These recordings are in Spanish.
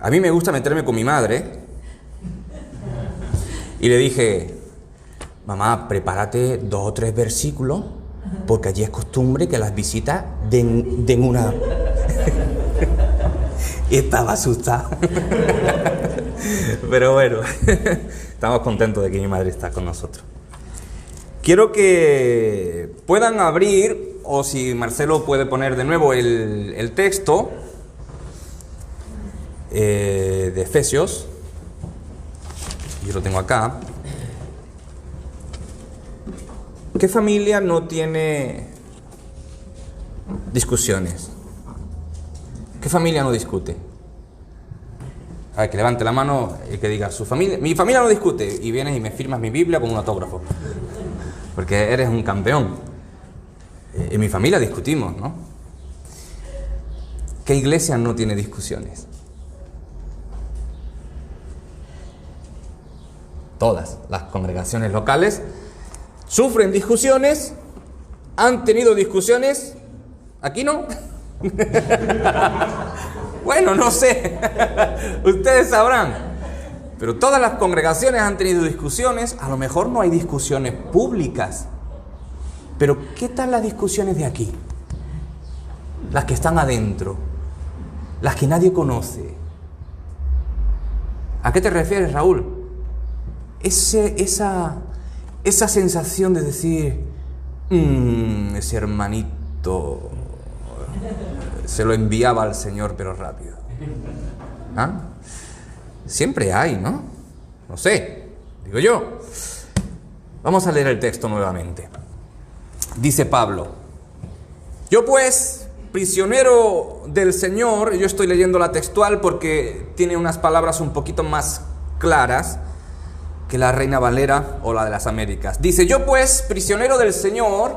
A mí me gusta meterme con mi madre. Y le dije, mamá, prepárate 2 o 3 versículos, porque allí es costumbre que las visitas den una... Y estaba asustado. Pero bueno, estamos contentos de que mi madre está con nosotros. Quiero que puedan abrir, o si Marcelo puede poner de nuevo el texto de Efesios. Yo lo tengo acá. ¿Qué familia no tiene discusiones? ¿Qué familia no discute? A ver, que levante la mano y que diga, mi familia no discute. Y vienes y me firmas mi Biblia con un autógrafo. Porque eres un campeón. En mi familia discutimos, ¿no? ¿Qué iglesia no tiene discusiones? Todas las congregaciones locales sufren discusiones, han tenido discusiones, aquí no. Bueno, no sé, ustedes sabrán, pero todas las congregaciones han tenido discusiones. A lo mejor no hay discusiones públicas, pero ¿qué tal las discusiones de aquí? Las que están adentro, las que nadie conoce. ¿A qué te refieres, Raúl? Esa sensación de decir, ese hermanito se lo enviaba al Señor, pero rápido. ¿Ah? Siempre hay, ¿no? No sé, digo yo. Vamos a leer el texto nuevamente. Dice Pablo, yo pues, prisionero del Señor, yo estoy leyendo la textual porque tiene unas palabras un poquito más claras que la Reina Valera o la de las Américas. Dice, yo pues, prisionero del Señor,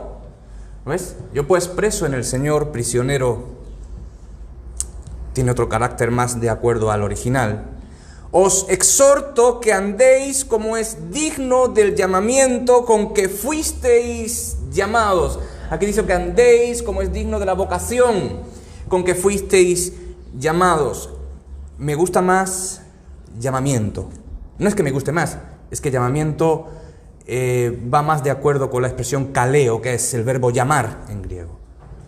¿ves? Yo pues, preso en el Señor, prisionero, tiene otro carácter más de acuerdo al original. Os exhorto que andéis como es digno del llamamiento con que fuisteis llamados. Aquí dice que andéis como es digno de la vocación con que fuisteis llamados. Me gusta más llamamiento. No es que me guste más, es que llamamiento va más de acuerdo con la expresión kaleo, que es el verbo llamar en griego.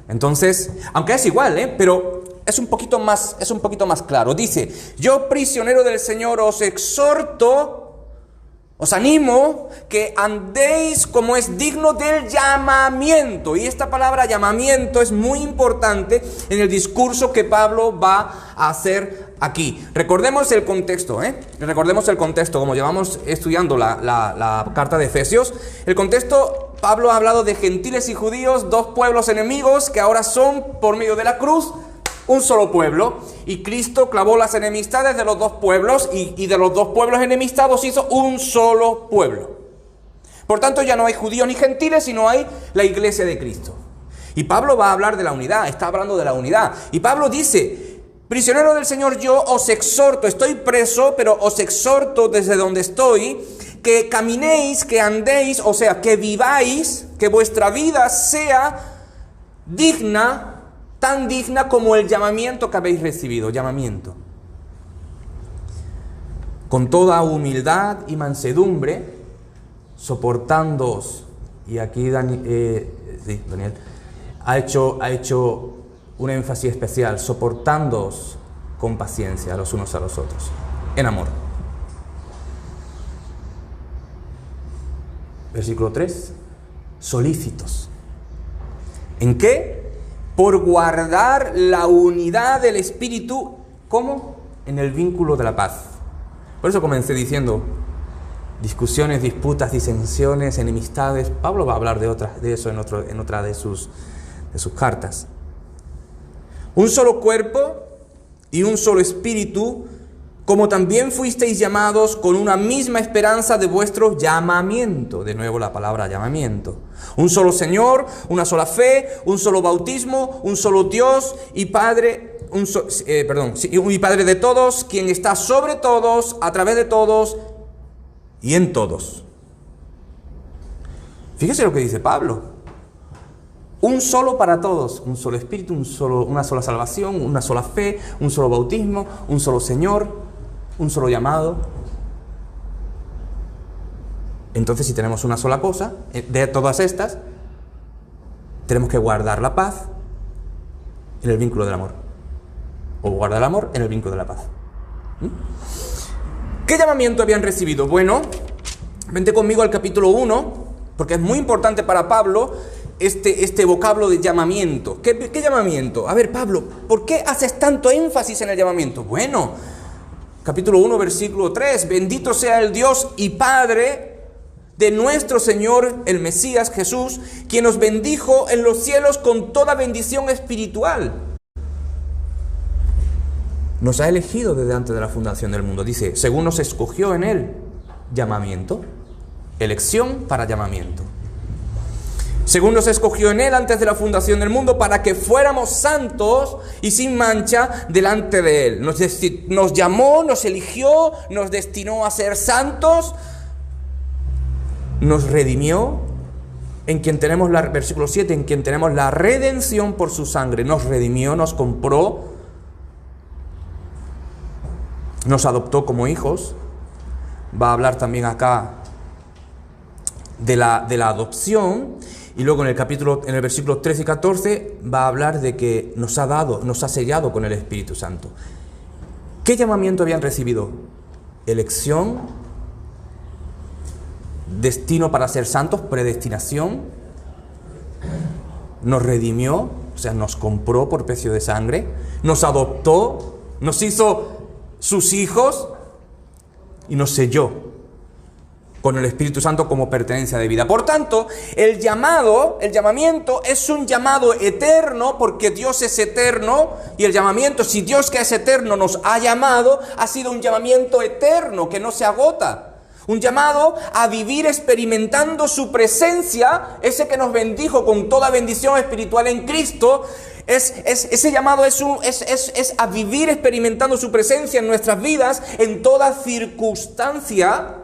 Entonces, aunque es igual, pero es un poquito más claro. Dice, yo prisionero del Señor os exhorto, os animo que andéis como es digno del llamamiento. Y esta palabra llamamiento es muy importante en el discurso que Pablo va a hacer aquí. Recordemos el contexto, Recordemos el contexto, como llevamos estudiando la carta de Efesios. El contexto, Pablo ha hablado de gentiles y judíos, 2 pueblos enemigos que ahora son, por medio de la cruz, un solo pueblo. Y Cristo clavó las enemistades de los 2 pueblos y de los 2 pueblos enemistados hizo un solo pueblo. Por tanto, ya no hay judíos ni gentiles, sino hay la iglesia de Cristo. Y Pablo va a hablar de la unidad, está hablando de la unidad. Y Pablo dice, prisionero del Señor, yo os exhorto, estoy preso, pero os exhorto desde donde estoy, que caminéis, que andéis, o sea, que viváis, que vuestra vida sea digna, tan digna como el llamamiento que habéis recibido, llamamiento. Con toda humildad y mansedumbre, soportándoos, y aquí Daniel ha hecho un énfasis especial, soportándoos con paciencia los unos a los otros, en amor. Versículo 3, solícitos. ¿En qué? Por guardar la unidad del Espíritu, ¿cómo? En el vínculo de la paz. Por eso comencé diciendo, discusiones, disputas, disensiones, enemistades. Pablo va a hablar de eso en otra de sus cartas. Un solo cuerpo y un solo espíritu, como también fuisteis llamados con una misma esperanza de vuestro llamamiento. De nuevo la palabra llamamiento. Un solo Señor, una sola fe, un solo bautismo, un solo Dios y Padre, y Padre de todos, quien está sobre todos, a través de todos y en todos. Fíjese lo que dice Pablo. un solo para todos, un solo espíritu, una sola salvación, una sola fe, un solo bautismo, un solo Señor, un solo llamado. Entonces, si tenemos una sola cosa, de todas estas, tenemos que guardar la paz en el vínculo del amor. O guardar el amor en el vínculo de la paz. ¿Qué llamamiento habían recibido? Bueno, vente conmigo al capítulo 1, porque es muy importante para Pablo este vocablo de llamamiento. ¿Qué llamamiento? A ver, Pablo, ¿por qué haces tanto énfasis en el llamamiento? Bueno, capítulo 1, versículo 3, bendito sea el Dios y Padre de nuestro Señor, el Mesías Jesús, quien nos bendijo en los cielos con toda bendición espiritual. Nos ha elegido desde antes de la fundación del mundo. Dice, según nos escogió en él, llamamiento, elección para llamamiento. Según nos escogió en él antes de la fundación del mundo, para que fuéramos santos y sin mancha delante de él. Nos llamó, nos eligió, nos destinó a ser santos, nos redimió, en quien tenemos versículo 7, en quien tenemos la redención por su sangre. Nos redimió, nos compró, nos adoptó como hijos. Va a hablar también acá de la adopción. Y luego en el versículo 13 y 14 va a hablar de que nos ha sellado con el Espíritu Santo. ¿Qué llamamiento habían recibido? Elección, destino para ser santos, predestinación. Nos redimió, o sea, nos compró por precio de sangre. Nos adoptó, nos hizo sus hijos y nos selló con el Espíritu Santo como pertenencia de vida. Por tanto, el llamamiento es un llamado eterno, porque Dios es eterno, y el llamamiento, si Dios que es eterno nos ha llamado, ha sido un llamamiento eterno que no se agota. Un llamado a vivir experimentando su presencia, ese que nos bendijo con toda bendición espiritual en Cristo. Ese llamado es a vivir experimentando su presencia en nuestras vidas en toda circunstancia.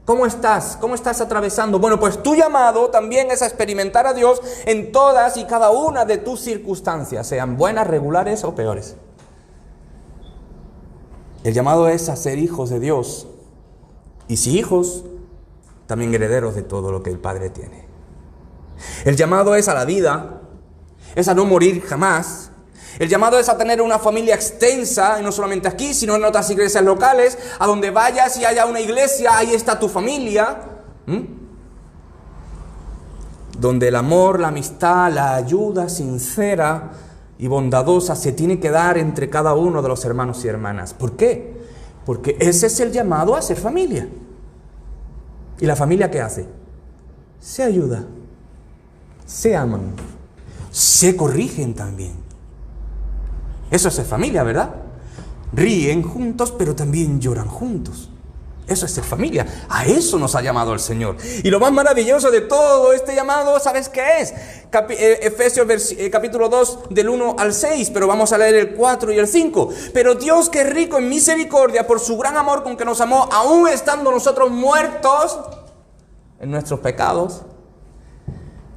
¿Cómo estás? ¿Cómo estás atravesando? Bueno, pues tu llamado también es a experimentar a Dios en todas y cada una de tus circunstancias, sean buenas, regulares o peores. El llamado es a ser hijos de Dios. Y si hijos, también herederos de todo lo que el Padre tiene. El llamado es a la vida, es a no morir jamás. El llamado es a tener una familia extensa, y no solamente aquí, sino en otras iglesias locales. A donde vayas y haya una iglesia, ahí está tu familia. Donde el amor, la amistad, la ayuda sincera y bondadosa se tiene que dar entre cada uno de los hermanos y hermanas. ¿Por qué? Porque ese es el llamado a ser familia. ¿Y la familia qué hace? Se ayuda, se aman, se corrigen también. Eso es ser familia, ¿verdad? Ríen juntos, pero también lloran juntos. Eso es ser familia. A eso nos ha llamado el Señor. Y lo más maravilloso de todo este llamado, ¿sabes qué es? Efesios capítulo 2, del 1 al 6, pero vamos a leer el 4 y el 5. Pero Dios, que es rico en misericordia, por su gran amor con que nos amó, aún estando nosotros muertos en nuestros pecados,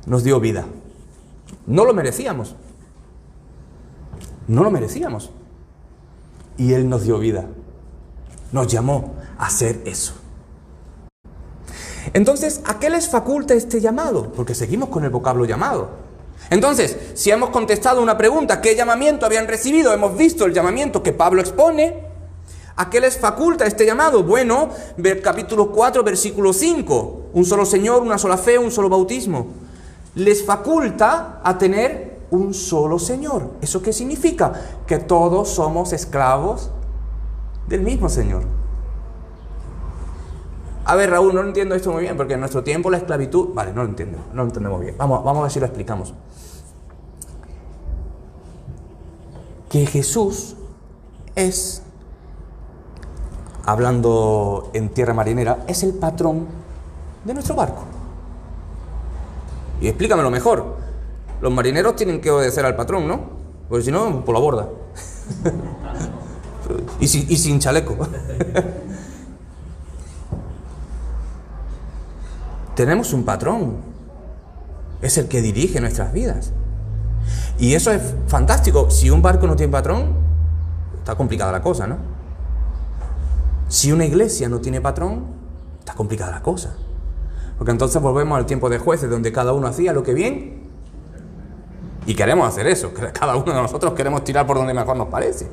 nos dio vida. No lo merecíamos. No lo merecíamos. Y Él nos dio vida. Nos llamó a hacer eso. Entonces, ¿a qué les faculta este llamado? Porque seguimos con el vocablo llamado. Entonces, si hemos contestado una pregunta, ¿qué llamamiento habían recibido? Hemos visto el llamamiento que Pablo expone. ¿A qué les faculta este llamado? Bueno, capítulo 4, versículo 5. Un solo Señor, una sola fe, un solo bautismo. Les faculta a tener un solo Señor. ¿Eso qué significa? Que todos somos esclavos del mismo Señor. A ver, Raúl, no lo entiendo esto muy bien, porque en nuestro tiempo la esclavitud... Vale, no lo entendemos bien. Vamos a ver si lo explicamos. Que Jesús es, hablando en tierra marinera, es el patrón de nuestro barco. Y explícamelo mejor. Los marineros tienen que obedecer al patrón, ¿no? Porque si no, por la borda. y sin chaleco. Tenemos un patrón. es el que dirige nuestras vidas. Y eso es fantástico. Si un barco no tiene patrón, está complicada la cosa, ¿no? Si una iglesia no tiene patrón, está complicada la cosa. Porque entonces volvemos al tiempo de jueces, donde cada uno hacía lo que bien. Y queremos hacer eso. Cada uno de nosotros queremos tirar por donde mejor nos parece.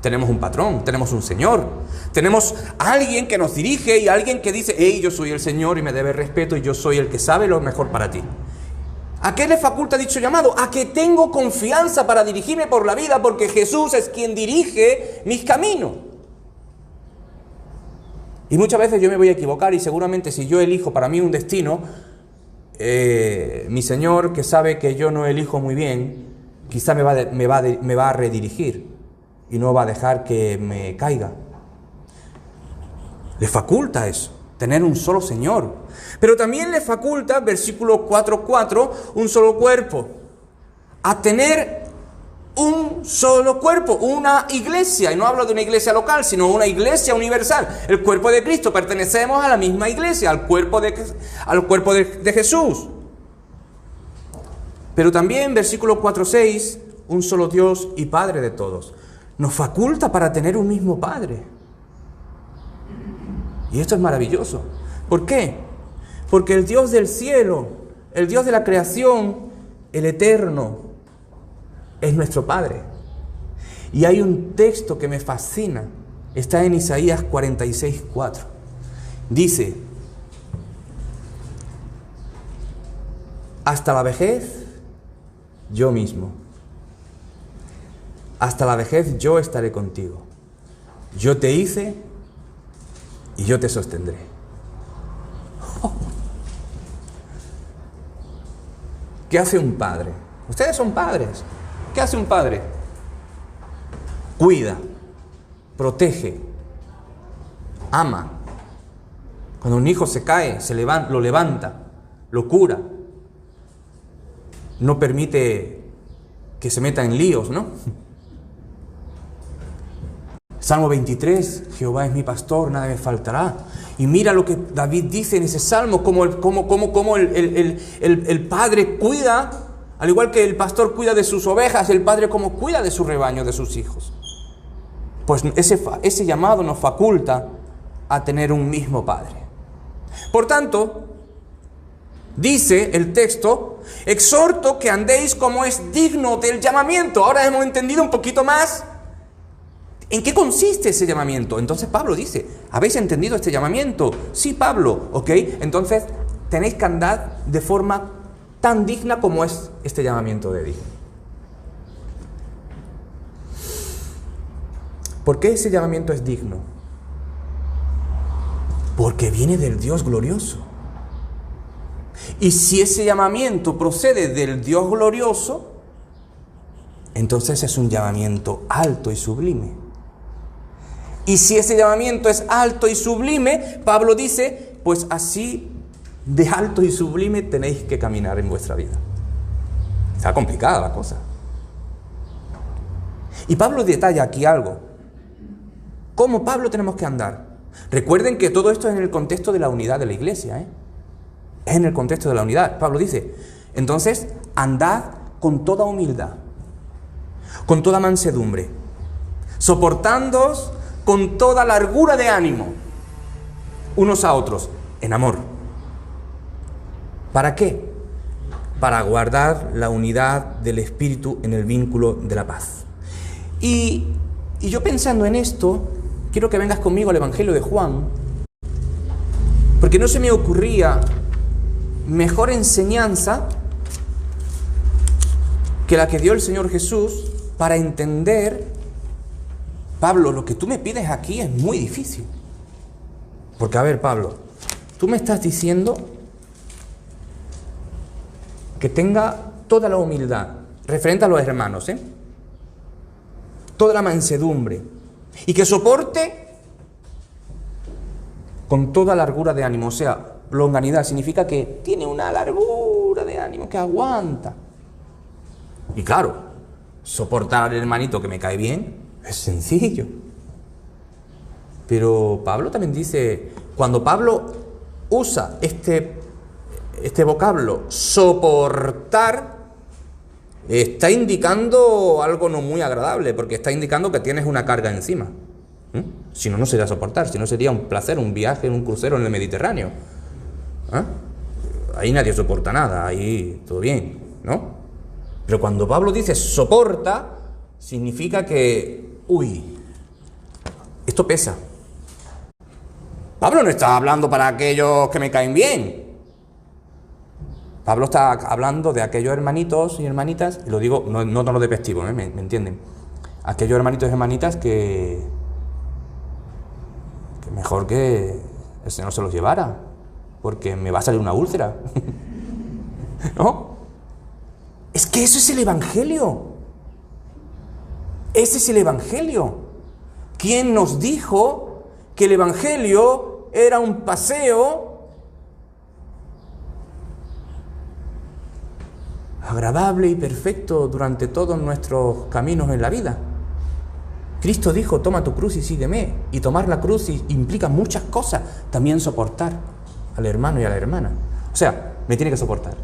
Tenemos un patrón, tenemos un Señor. Tenemos alguien que nos dirige y alguien que dice: hey, yo soy el Señor y me debe respeto y yo soy el que sabe lo mejor para ti. ¿A qué le faculta dicho llamado? A que tengo confianza para dirigirme por la vida, porque Jesús es quien dirige mis caminos. Y muchas veces yo me voy a equivocar, y seguramente si yo elijo para mí un destino, mi Señor, que sabe que yo no elijo muy bien, quizá me va a redirigir y no va a dejar que me caiga. Le faculta eso, tener un solo Señor. Pero también le faculta, versículo 4:4, un solo cuerpo. A tener un solo cuerpo, una iglesia. Y no hablo de una iglesia local, sino una iglesia universal. El cuerpo de Cristo, pertenecemos a la misma iglesia, al cuerpo de Jesús. Pero también, versículo 4:6, un solo Dios y Padre de todos. Nos faculta para tener un mismo Padre. Y esto es maravilloso. ¿Por qué? Porque el Dios del cielo, el Dios de la creación, el eterno, es nuestro Padre. Y hay un texto que me fascina. Está en Isaías 46:4. Dice: hasta la vejez, yo mismo. Hasta la vejez yo estaré contigo. Yo te hice y yo te sostendré. ¿Qué hace un padre? Ustedes son padres. ¿Qué hace un padre? Cuida, protege, ama. Cuando un hijo se cae, lo levanta, lo cura. No permite que se meta en líos, ¿no? Salmo 23, Jehová es mi pastor, nada me faltará. Y mira lo que David dice en ese salmo, como el padre cuida, al igual que el pastor cuida de sus ovejas, el padre como cuida de su rebaño, de sus hijos. Pues ese llamado nos faculta a tener un mismo Padre. Por tanto, dice el texto: exhorto que andéis como es digno del llamamiento. Ahora hemos entendido un poquito más ¿en qué consiste ese llamamiento? Entonces Pablo dice: ¿habéis entendido este llamamiento? Sí, Pablo, ¿ok? Entonces tenéis que andar de forma tan digna como es este llamamiento de digno. ¿Por qué ese llamamiento es digno? Porque viene del Dios glorioso. Y si ese llamamiento procede del Dios glorioso, entonces es un llamamiento alto y sublime. Y si ese llamamiento es alto y sublime, Pablo dice: pues así de alto y sublime tenéis que caminar en vuestra vida. Está complicada la cosa. Y Pablo detalla aquí algo. ¿Cómo, Pablo, tenemos que andar? Recuerden que todo esto es en el contexto de la unidad de la iglesia, ¿eh? Es en el contexto de la unidad. Pablo dice: entonces, andad con toda humildad, con toda mansedumbre, soportándoos con toda largura de ánimo, unos a otros, en amor. ¿Para qué? Para guardar la unidad del Espíritu en el vínculo de la paz. Y yo pensando en esto, quiero que vengas conmigo al Evangelio de Juan, porque no se me ocurría mejor enseñanza que la que dio el Señor Jesús para entender: Pablo, lo que tú me pides aquí es muy difícil. Porque, a ver, Pablo, tú me estás diciendo que tenga toda la humildad, referente a los hermanos, toda la mansedumbre, y que soporte con toda largura de ánimo. O sea, longanimidad significa que tiene una largura de ánimo, que aguanta. Y claro, soportar al hermanito que me cae bien es sencillo. Pero Pablo también dice, cuando Pablo usa este vocablo, soportar, está indicando algo no muy agradable, porque está indicando que tienes una carga encima. Si no, no sería soportar, si no sería un placer, un viaje, un crucero en el Mediterráneo. Ahí nadie soporta nada, ahí todo bien, ¿no? Pero cuando Pablo dice soporta, significa que, esto pesa. Pablo no está hablando para aquellos que me caen bien. Pablo está hablando de aquellos hermanitos y hermanitas, y lo digo no tono despectivo, ¿me entienden? Aquellos hermanitos y hermanitas que mejor que el Señor se los llevara, porque me va a salir una úlcera. ¿No? Es que eso es el Evangelio. Ese es el Evangelio. ¿Quién nos dijo que el Evangelio era un paseo agradable y perfecto durante todos nuestros caminos en la vida? Cristo dijo, toma tu cruz y sígueme. Y tomar la cruz implica muchas cosas. También soportar al hermano y a la hermana. O sea, me tiene que soportar.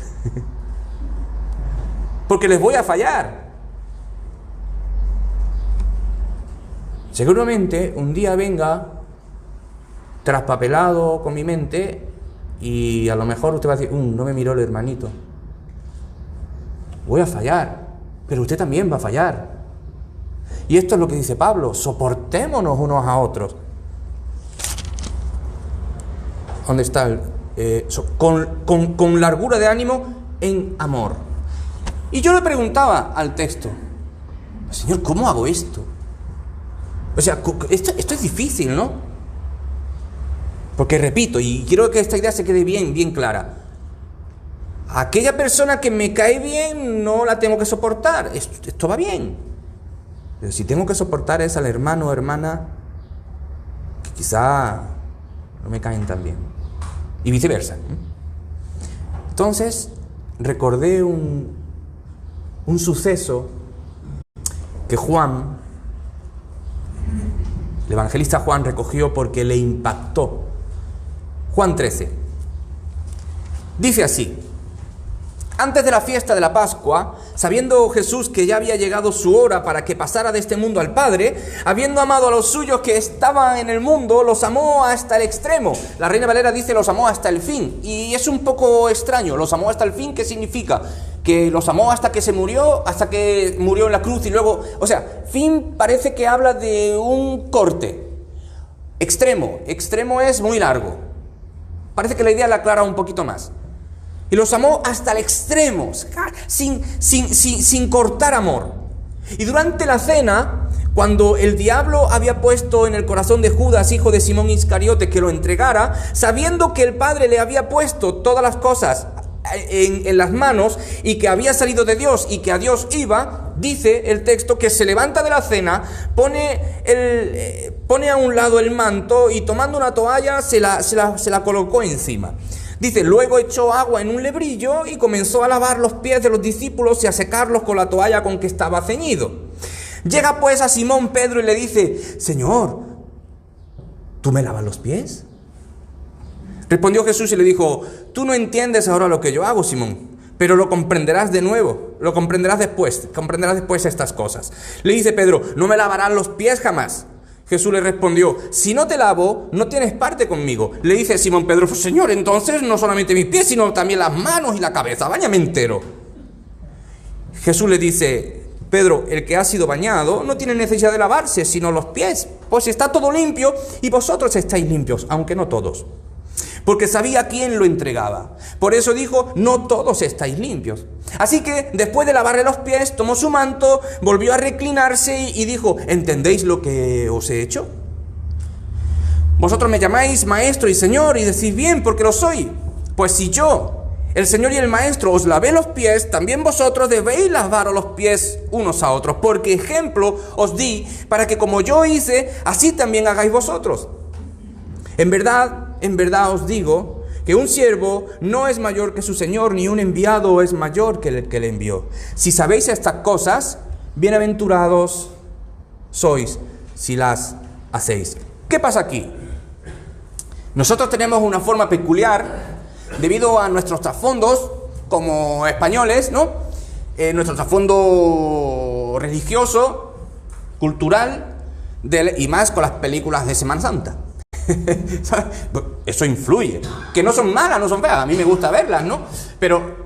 Porque les voy a fallar. Seguramente un día venga traspapelado con mi mente y a lo mejor usted va a decir, no me miró el hermanito. Voy a fallar, pero usted también va a fallar. Y esto es lo que dice Pablo, soportémonos unos a otros. ¿Dónde está? Con largura de ánimo en amor. Y yo le preguntaba al texto, Señor, ¿cómo hago esto? O sea, esto es difícil, ¿no? Porque repito, y quiero que esta idea se quede bien clara. Aquella persona que me cae bien no la tengo que soportar. Esto va bien. Pero si tengo que soportar es al hermano o hermana que quizá no me caen tan bien. Y viceversa. Entonces, recordé un suceso que Juan, el evangelista Juan, recogió porque le impactó. Juan 13. Dice así: antes de la fiesta de la Pascua, sabiendo Jesús que ya había llegado su hora para que pasara de este mundo al Padre, habiendo amado a los suyos que estaban en el mundo, los amó hasta el extremo. La Reina Valera dice los amó hasta el fin, y es un poco extraño. Los amó hasta el fin, ¿qué significa? Que los amó hasta que se murió, hasta que murió en la cruz y luego... O sea, fin parece que habla de un corte. Extremo es muy largo. Parece que la idea la aclara un poquito más. Y los amó hasta el extremo, sin cortar amor. Y durante la cena, cuando el diablo había puesto en el corazón de Judas, hijo de Simón Iscariote, que lo entregara, sabiendo que el Padre le había puesto todas las cosas en las manos y que había salido de Dios y que a Dios iba, dice el texto que se levanta de la cena, pone a un lado el manto y tomando una toalla se la colocó encima. Dice, luego echó agua en un lebrillo y comenzó a lavar los pies de los discípulos y a secarlos con la toalla con que estaba ceñido. Llega pues a Simón Pedro y le dice, Señor, ¿tú me lavas los pies? Respondió Jesús y le dijo, tú no entiendes ahora lo que yo hago, Simón, pero lo comprenderás de nuevo, lo comprenderás después estas cosas. Le dice Pedro, no me lavarás los pies jamás. Jesús le respondió, si no te lavo, no tienes parte conmigo. Le dice Simón Pedro, pues, Señor, entonces no solamente mis pies, sino también las manos y la cabeza, báñame entero. Jesús le dice, Pedro, el que ha sido bañado no tiene necesidad de lavarse, sino los pies, pues está todo limpio y vosotros estáis limpios, aunque no todos. Porque sabía quién lo entregaba. Por eso dijo, no todos estáis limpios. Así que, después de lavarle los pies, tomó su manto, volvió a reclinarse y dijo, ¿entendéis lo que os he hecho? Vosotros me llamáis maestro y señor y decís bien, porque lo soy. Pues si yo, el Señor y el Maestro, os lavé los pies, también vosotros debéis lavaros los pies unos a otros. Porque ejemplo os di, para que como yo hice, así también hagáis vosotros. En verdad os digo que un siervo no es mayor que su señor, ni un enviado es mayor que el que le envió. Si sabéis estas cosas, bienaventurados sois si las hacéis. ¿Qué pasa aquí? Nosotros tenemos una forma peculiar debido a nuestros trasfondos como españoles, ¿no? Nuestro trasfondo religioso, cultural, y más con las películas de Semana Santa. ¿Sabes? Eso influye. Que no son malas, no son feas, a mí me gusta verlas, ¿no? Pero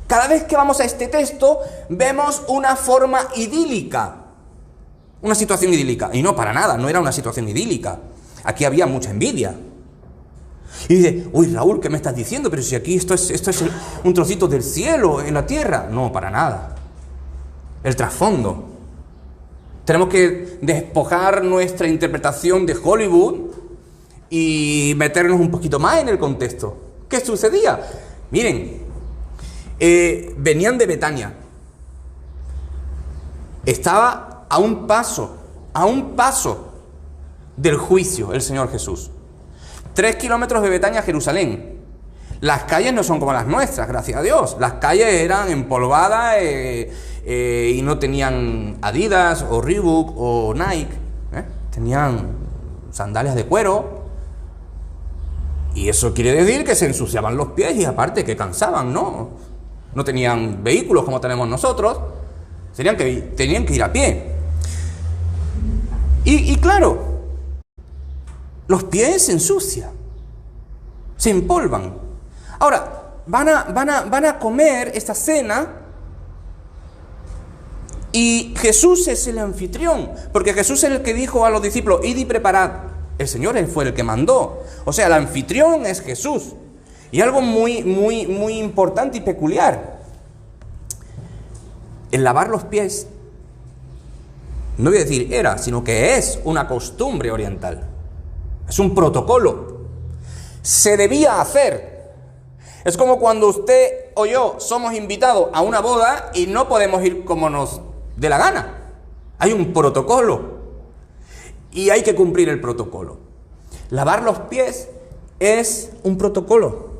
cada vez que vamos a este texto, vemos una forma idílica. Una situación idílica. Y no, para nada, no era una situación idílica. Aquí había mucha envidia. Y dice, uy, Raúl, ¿qué me estás diciendo? Pero si aquí esto es un trocito del cielo en la tierra. No, para nada. El trasfondo. Tenemos que despojar nuestra interpretación de Hollywood y meternos un poquito más en el contexto. ¿Qué sucedía? Miren, venían de Betania. Estaba a un paso del juicio el Señor Jesús. 3 kilómetros de Betania a Jerusalén. Las calles no son como las nuestras, gracias a Dios. Las calles eran empolvadas y no tenían Adidas o Reebok o Nike. Tenían sandalias de cuero. Y eso quiere decir que se ensuciaban los pies y aparte que cansaban, ¿no? No tenían vehículos como tenemos nosotros. Tenían que ir a pie. Y claro, los pies se ensucian, se empolvan. Ahora, van a comer esta cena y Jesús es el anfitrión, porque Jesús es el que dijo a los discípulos, id y preparad. El Señor fue el que mandó. O sea, el anfitrión es Jesús. Y algo muy, muy, muy importante y peculiar. El lavar los pies, no voy a decir era, sino que es una costumbre oriental. Es un protocolo. Se debía hacer. Es como cuando usted o yo somos invitados a una boda y no podemos ir como nos dé la gana. Hay un protocolo. Y hay que cumplir el protocolo. Lavar los pies es un protocolo.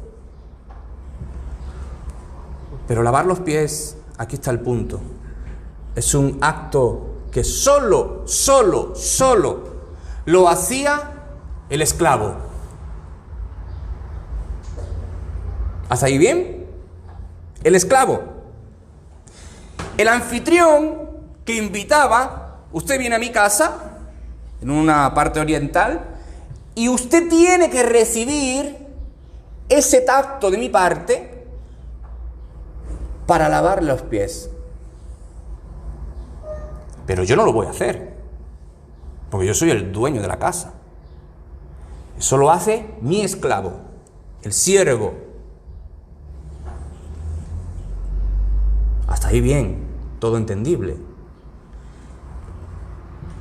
Pero lavar los pies, aquí está el punto. Es un acto que solo lo hacía el esclavo. ¿Hasta ahí bien? El esclavo. El anfitrión que invitaba, usted viene a mi casa, en una parte oriental, y usted tiene que recibir ese tacto de mi parte para lavar los pies. Pero yo no lo voy a hacer, porque yo soy el dueño de la casa. Eso lo hace mi esclavo, el siervo. Hasta ahí bien, todo entendible.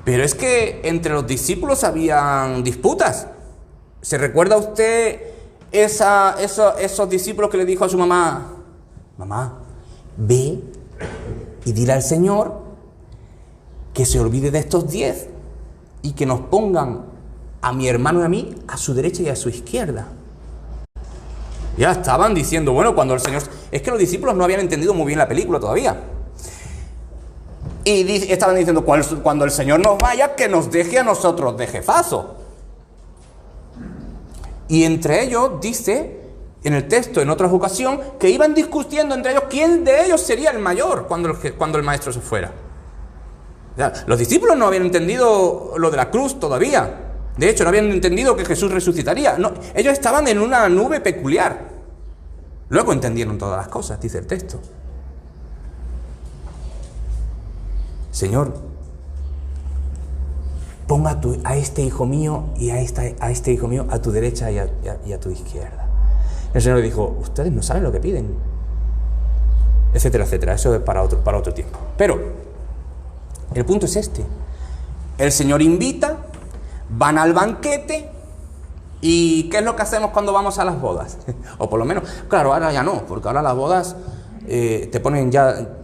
Pero es que entre los discípulos habían disputas. ¿Se recuerda usted esos discípulos que le dijo a su mamá, mamá, ve y dile al Señor que se olvide de estos 10 y que nos pongan a mi hermano y a mí a su derecha y a su izquierda? Ya estaban diciendo, bueno, cuando el Señor... Es que los discípulos no habían entendido muy bien la película todavía. Y estaban diciendo, cuando el Señor nos vaya, que nos deje a nosotros de jefazo. Y entre ellos, dice en el texto, en otra ocasión, que iban discutiendo entre ellos quién de ellos sería el mayor cuando el maestro se fuera. O sea, los discípulos no habían entendido lo de la cruz todavía. De hecho, no habían entendido que Jesús resucitaría. No, ellos estaban en una nube peculiar. Luego entendieron todas las cosas, dice el texto. Señor, ponga a este hijo mío y a este hijo mío a tu derecha y a tu izquierda. El Señor dijo, ustedes no saben lo que piden. Etcétera, etcétera. Eso es para otro tiempo. Pero el punto es este. El Señor invita, van al banquete. ¿Y qué es lo que hacemos cuando vamos a las bodas? O por lo menos, claro, ahora ya no, porque ahora las bodas te ponen ya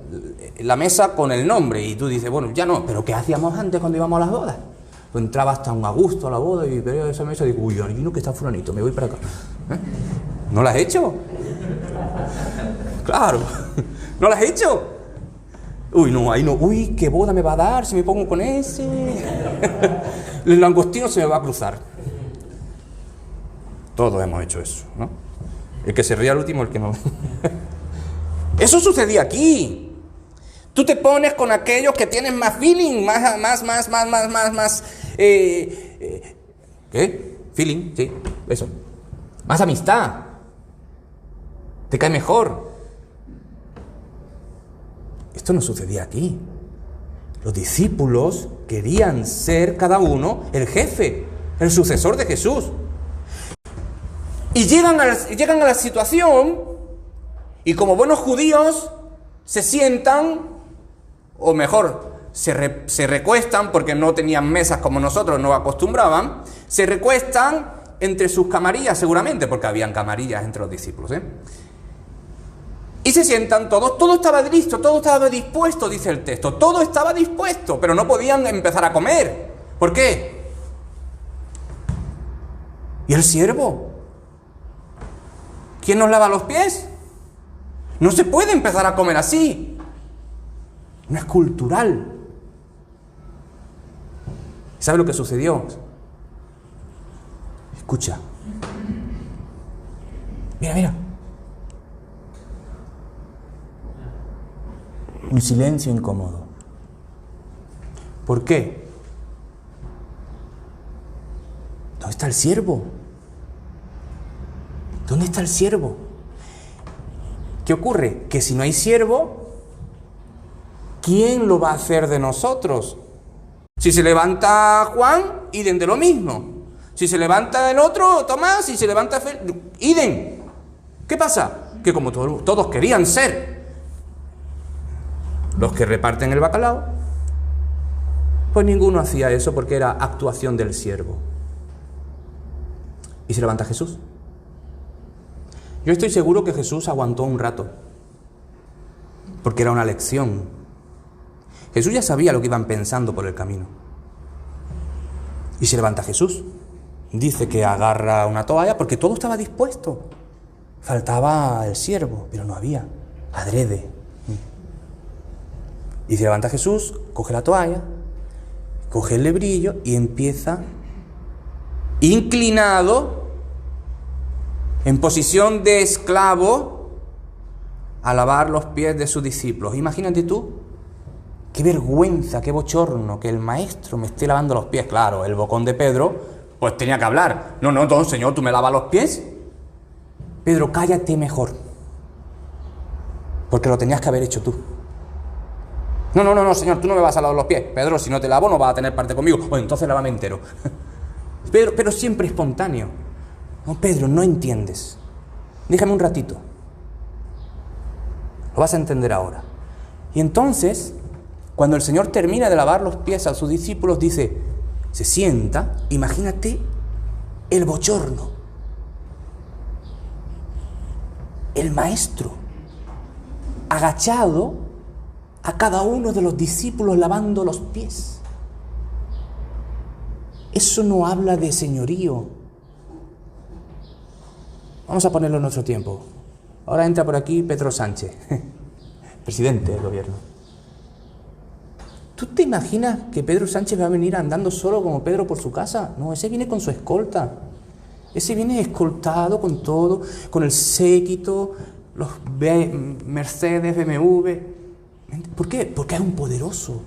la mesa con el nombre y tú dices, bueno, ya no, pero ¿qué hacíamos antes cuando íbamos a las bodas? Pues entraba hasta un a gusto a la boda y veía esa mesa y digo, uy, no que está fulanito, me voy para acá. ¿No la has hecho? Claro, ¿no la has hecho? Uy, no, ahí no, uy, ¿qué boda me va a dar si me pongo con ese? El langostino se me va a cruzar. Todos hemos hecho eso, ¿no? El que se ría al último, el que no. Eso sucedía aquí. Tú te pones con aquellos que tienen más feeling, ¿qué? Feeling, sí, eso. Más amistad. Te cae mejor. Esto no sucedía aquí. Los discípulos querían ser cada uno el jefe, el sucesor de Jesús. Y llegan a la situación y como buenos judíos se sientan, o mejor, se recuestan, porque no tenían mesas como nosotros, no acostumbraban, se recuestan entre sus camarillas seguramente, porque habían camarillas entre los discípulos, Y se sientan todos, todo estaba listo, todo estaba dispuesto, dice el texto, todo estaba dispuesto, pero no podían empezar a comer. ¿Por qué? ¿Y el siervo? ¿Quién nos lava los pies? No se puede empezar a comer así. No es cultural. ¿Sabe lo que sucedió? Escucha. Mira. Un silencio incómodo. ¿Por qué? ¿Dónde está el siervo? ¿Dónde está el siervo? ¿Qué ocurre? Que si no hay siervo, ¿quién lo va a hacer de nosotros? Si se levanta Juan, idem de lo mismo. Si se levanta el otro, Tomás, si se levanta idem. ¿Qué pasa? Que como todos querían ser los que reparten el bacalao, pues ninguno hacía eso porque era actuación del siervo. ¿Y se levanta Jesús? Yo estoy seguro que Jesús aguantó un rato, porque era una lección. Jesús ya sabía lo que iban pensando por el camino. Y se levanta Jesús. Dice que agarra una toalla porque todo estaba dispuesto. Faltaba el siervo, pero no había. Adrede. Y se levanta Jesús, coge la toalla, coge el lebrillo y empieza, inclinado, en posición de esclavo, a lavar los pies de sus discípulos. Imagínate tú, qué vergüenza, qué bochorno que el maestro me esté lavando los pies. Claro, el bocón de Pedro, pues tenía que hablar. No, Señor, ¿tú me lavas los pies? Pedro, cállate mejor, porque lo tenías que haber hecho tú. No, Señor, tú no me vas a lavar los pies. Pedro, si no te lavo no vas a tener parte conmigo. Bueno, entonces lávame entero. Pero siempre espontáneo. No, Pedro, no entiendes. Déjame un ratito. Lo vas a entender ahora. Y entonces, cuando el Señor termina de lavar los pies a sus discípulos, dice, se sienta, imagínate el bochorno. El maestro, agachado, a cada uno de los discípulos lavando los pies. Eso no habla de señorío. Vamos a ponerlo en nuestro tiempo. Ahora entra por aquí Pedro Sánchez, presidente del gobierno. ¿Tú te imaginas que Pedro Sánchez va a venir andando solo como Pedro por su casa? No, ese viene con su escolta. Ese viene escoltado con todo, con el séquito, los Mercedes, BMW. ¿Por qué? Porque es un poderoso.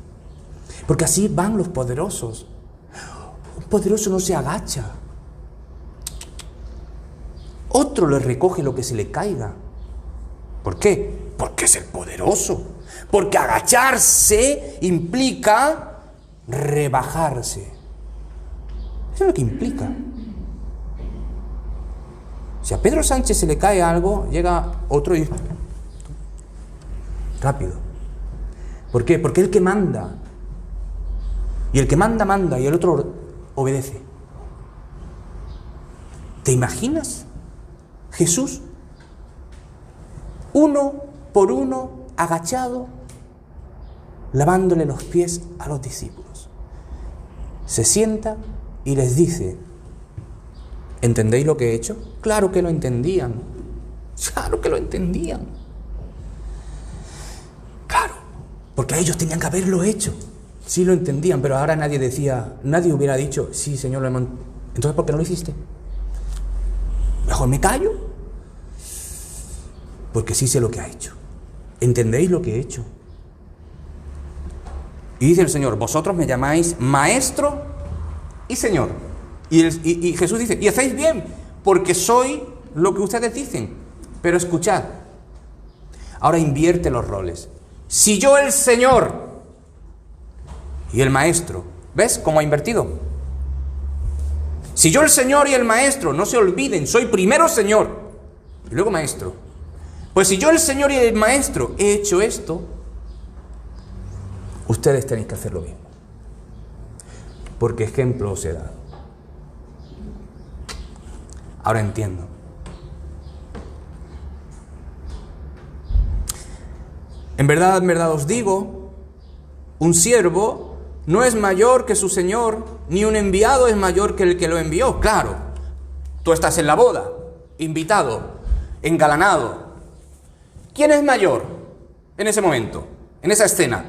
Porque así van los poderosos. Un poderoso no se agacha. Otro le recoge lo que se le caiga. ¿Por qué? Porque es el poderoso. Porque agacharse implica rebajarse. Eso es lo que implica. Si a Pedro Sánchez se le cae algo, llega otro y... rápido. ¿Por qué? Porque el que manda. Y el que manda y el otro obedece. ¿Te imaginas? Jesús, uno por uno, agachado, lavándole los pies a los discípulos. Se sienta y les dice, ¿entendéis lo que he hecho? Claro que lo entendían. Claro que lo entendían. Claro, porque ellos tenían que haberlo hecho. Sí lo entendían, pero ahora nadie hubiera dicho, sí, Señor, entonces ¿por qué no lo hiciste? Mejor me callo. porque sí sé lo que ha hecho. ¿Entendéis lo que he hecho? Y dice el Señor, vosotros me llamáis Maestro y Señor. Y Jesús dice, y hacéis bien, porque soy lo que ustedes dicen. Pero escuchad, ahora invierte los roles. Si yo el Señor y el Maestro, ¿ves cómo ha invertido? Si yo el Señor y el Maestro, no se olviden, soy primero Señor y luego Maestro. Pues si yo el Señor y el Maestro he hecho esto, ustedes tenéis que hacer lo mismo. Porque ejemplo os he dado. Ahora entiendo. En verdad os digo, un siervo no es mayor que su señor, ni un enviado es mayor que el que lo envió. Claro, tú estás en la boda, invitado, engalanado. ¿Quién es mayor en ese momento, en esa escena?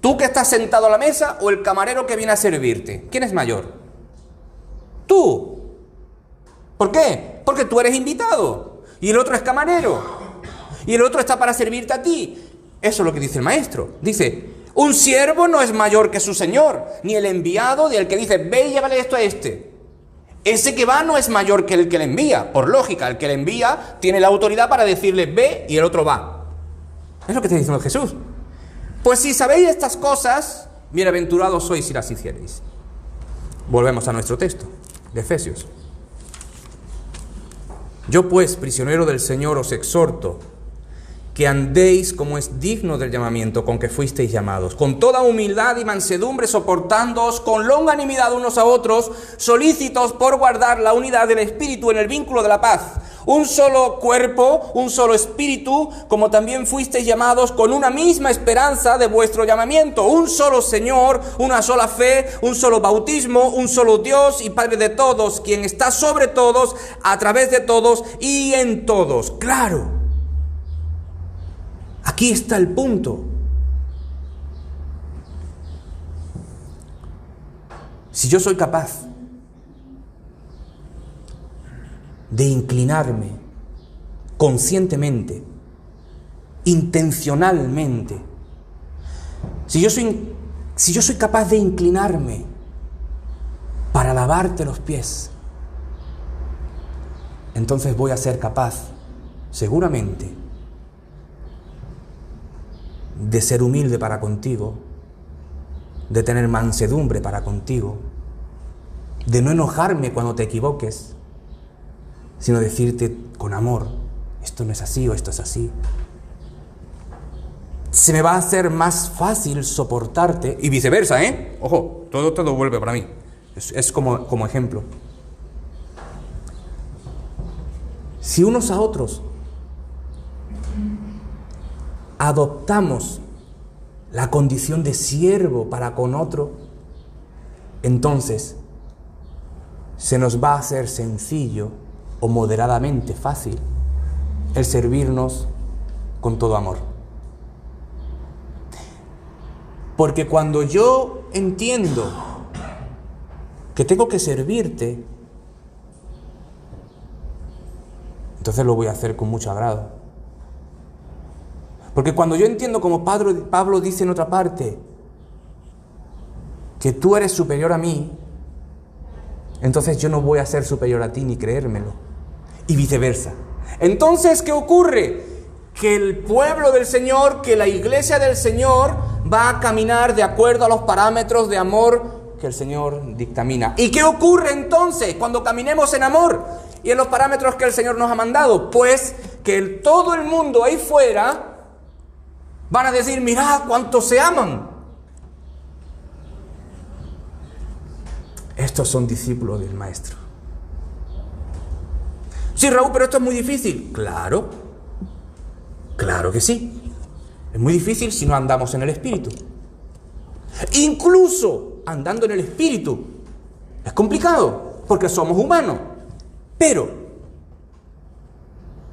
¿Tú que estás sentado a la mesa o el camarero que viene a servirte? ¿Quién es mayor? Tú. ¿Por qué? Porque tú eres invitado y el otro es camarero y el otro está para servirte a ti. Eso es lo que dice el maestro. Dice, un siervo no es mayor que su señor, ni el enviado del que dice, ve y llévale esto a este. Ese que va no es mayor que el que le envía. Por lógica, el que le envía tiene la autoridad para decirle, ve, y el otro va. Es lo que está diciendo Jesús. Pues si sabéis estas cosas, bienaventurados sois si las hiciereis. Volvemos a nuestro texto, de Efesios. Yo pues, prisionero del Señor, os exhorto que andéis como es digno del llamamiento con que fuisteis llamados, con toda humildad y mansedumbre, soportándoos con longanimidad unos a otros, solícitos por guardar la unidad del Espíritu en el vínculo de la paz. Un solo cuerpo, un solo espíritu, como también fuisteis llamados con una misma esperanza de vuestro llamamiento. Un solo Señor, una sola fe, un solo bautismo, un solo Dios y Padre de todos, quien está sobre todos, a través de todos y en todos. Claro. Aquí está el punto. Si yo soy capaz de inclinarme conscientemente, intencionalmente, si yo soy capaz de inclinarme para lavarte los pies, entonces voy a ser capaz, seguramente, de ser humilde para contigo, de tener mansedumbre para contigo, de no enojarme cuando te equivoques, sino decirte con amor, esto no es así o esto es así. Se me va a hacer más fácil soportarte y viceversa, ¿eh? Ojo, todo vuelve para mí. Es como ejemplo. Si unos a otros adoptamos la condición de siervo para con otro, entonces se nos va a hacer sencillo o moderadamente fácil el servirnos con todo amor. Porque cuando yo entiendo que tengo que servirte, entonces lo voy a hacer con mucho agrado. Porque cuando yo entiendo, como Pablo dice en otra parte, que tú eres superior a mí, entonces yo no voy a ser superior a ti ni creérmelo. Y viceversa. Entonces, ¿qué ocurre? Que el pueblo del Señor, que la iglesia del Señor va a caminar de acuerdo a los parámetros de amor que el Señor dictamina. ¿Y qué ocurre entonces cuando caminemos en amor y en los parámetros que el Señor nos ha mandado? Pues que todo el mundo ahí fuera van a decir, mirad cuánto se aman. Estos son discípulos del Maestro. Sí, Raúl, pero esto es muy difícil. Claro que sí. Es muy difícil si no andamos en el Espíritu. Incluso andando en el Espíritu es complicado, porque somos humanos. Pero,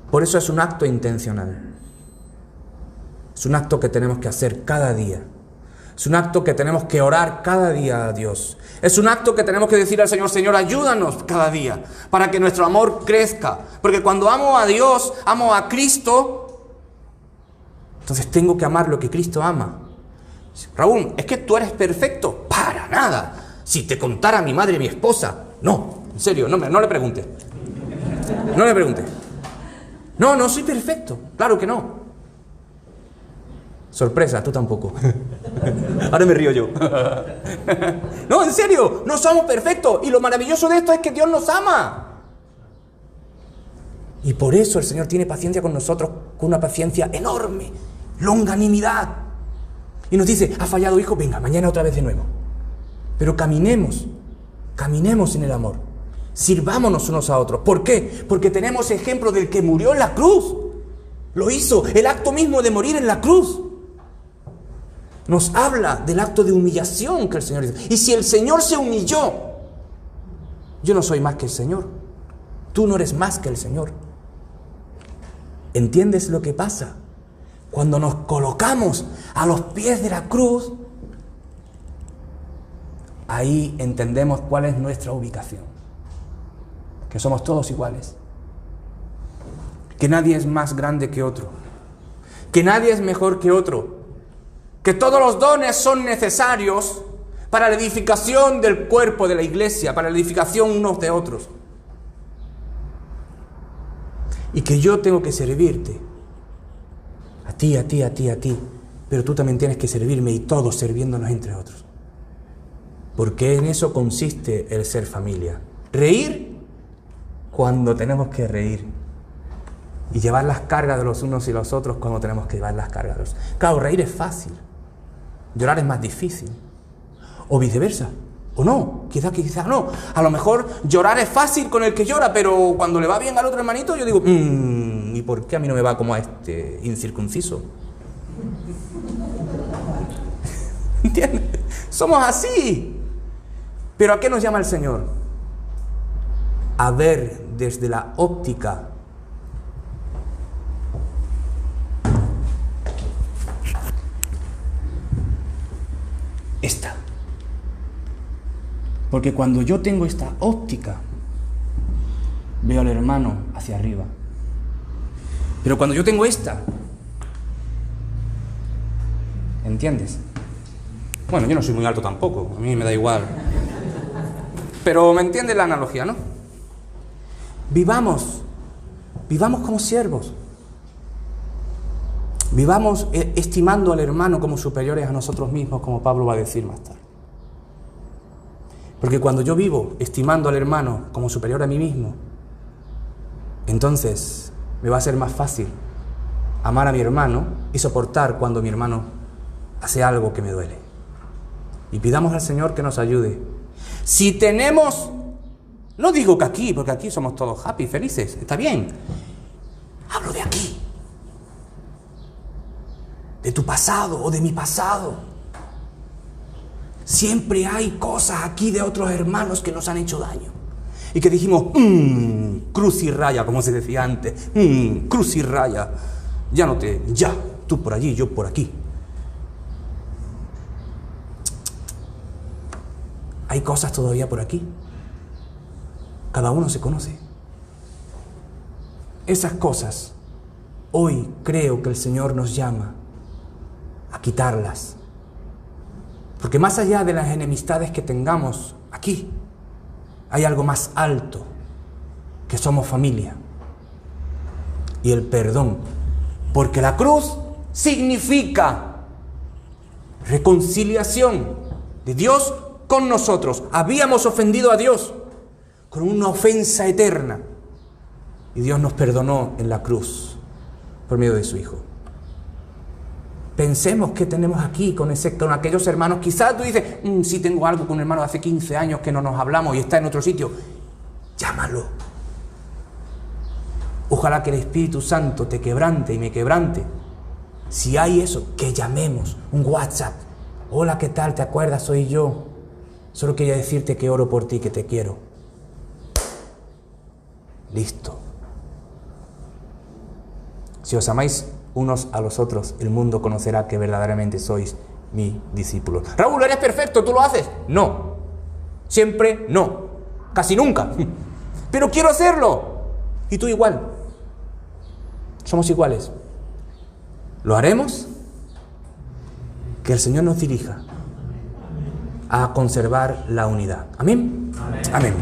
por eso es un acto intencional. Es un acto que tenemos que hacer cada día. Es un acto que tenemos que orar cada día a Dios. Es un acto que tenemos que decir al Señor, Señor, ayúdanos cada día para que nuestro amor crezca. Porque cuando amo a Dios, amo a Cristo, Entonces tengo que amar lo que Cristo ama. Raúl, ¿es que tú eres perfecto? Para nada. Si te contara mi madre, mi esposa. No, en serio, no le preguntes. No le preguntes. No soy perfecto. Claro que no. Sorpresa, tú tampoco. Ahora me río yo. No, en serio, no somos perfectos. Y lo maravilloso de esto es que Dios nos ama. Y por eso el Señor tiene paciencia con nosotros, con una paciencia enorme, longanimidad. Y nos dice, ha fallado hijo, venga, mañana otra vez de nuevo. Pero caminemos en el amor. Sirvámonos unos a otros. ¿Por qué? Porque tenemos ejemplo del que murió en la cruz. Lo hizo, el acto mismo de morir en la cruz. Nos habla del acto de humillación que el Señor hizo. Y si el Señor se humilló, yo no soy más que el Señor. Tú no eres más que el Señor. ¿Entiendes lo que pasa? Cuando nos colocamos a los pies de la cruz, ahí entendemos cuál es nuestra ubicación. Que somos todos iguales. Que nadie es más grande que otro. Que nadie es mejor que otro. Que todos los dones son necesarios para la edificación del cuerpo de la iglesia, para la edificación unos de otros. Y que yo tengo que servirte. A ti, pero tú también tienes que servirme y todos sirviéndonos entre otros. Porque en eso consiste el ser familia. Reír cuando tenemos que reír. Y llevar las cargas de los unos y los otros cuando tenemos que llevar las cargas de los otros. Claro, reír es fácil. Llorar es más difícil. O viceversa. O no, quizá no. A lo mejor llorar es fácil con el que llora, pero cuando le va bien al otro hermanito, yo digo, ¿y por qué a mí no me va como a este incircunciso? ¿Entiendes? Somos así. ¿Pero a qué nos llama el Señor? A ver desde la óptica esta. Porque cuando yo tengo esta óptica, veo al hermano hacia arriba. Pero cuando yo tengo esta, ¿entiendes? Bueno, yo no soy muy alto tampoco, a mí me da igual. Pero me entiende la analogía, ¿no? Vivamos como siervos. Vivamos estimando al hermano como superiores a nosotros mismos, como Pablo va a decir más tarde. Porque cuando yo vivo estimando al hermano como superior a mí mismo, entonces me va a ser más fácil amar a mi hermano y soportar cuando mi hermano hace algo que me duele. Y pidamos al Señor que nos ayude. Si tenemos, no digo que aquí, porque aquí somos todos happy, felices, está bien. Hablo de aquí. De tu pasado o de mi pasado. Siempre hay cosas aquí de otros hermanos que nos han hecho daño. Y que dijimos, cruz y raya, como se decía antes. Cruz y raya. Ya, tú por allí, yo por aquí. Hay cosas todavía por aquí. Cada uno se conoce. Esas cosas, hoy creo que el Señor nos llama a quitarlas. Porque más allá de las enemistades que tengamos aquí, hay algo más alto, que somos familia. Y el perdón. Porque la cruz significa reconciliación de Dios con nosotros. Habíamos ofendido a Dios con una ofensa eterna. Y Dios nos perdonó en la cruz por medio de su Hijo. Pensemos qué tenemos aquí con aquellos hermanos. Quizás tú dices, sí tengo algo con un hermano de hace 15 años que no nos hablamos y está en otro sitio. Llámalo. Ojalá que el Espíritu Santo te quebrante y me quebrante. Si hay eso, que llamemos. Un WhatsApp. Hola, ¿qué tal? ¿Te acuerdas? Soy yo. Solo quería decirte que oro por ti, que te quiero. Listo. Si os amáis unos a los otros, el mundo conocerá que verdaderamente sois mi discípulo. Raúl, ¿eres perfecto? ¿Tú lo haces? No. Siempre no. Casi nunca. Pero quiero hacerlo. Y tú igual. Somos iguales. ¿Lo haremos? Que el Señor nos dirija a conservar la unidad. Amén. Amén.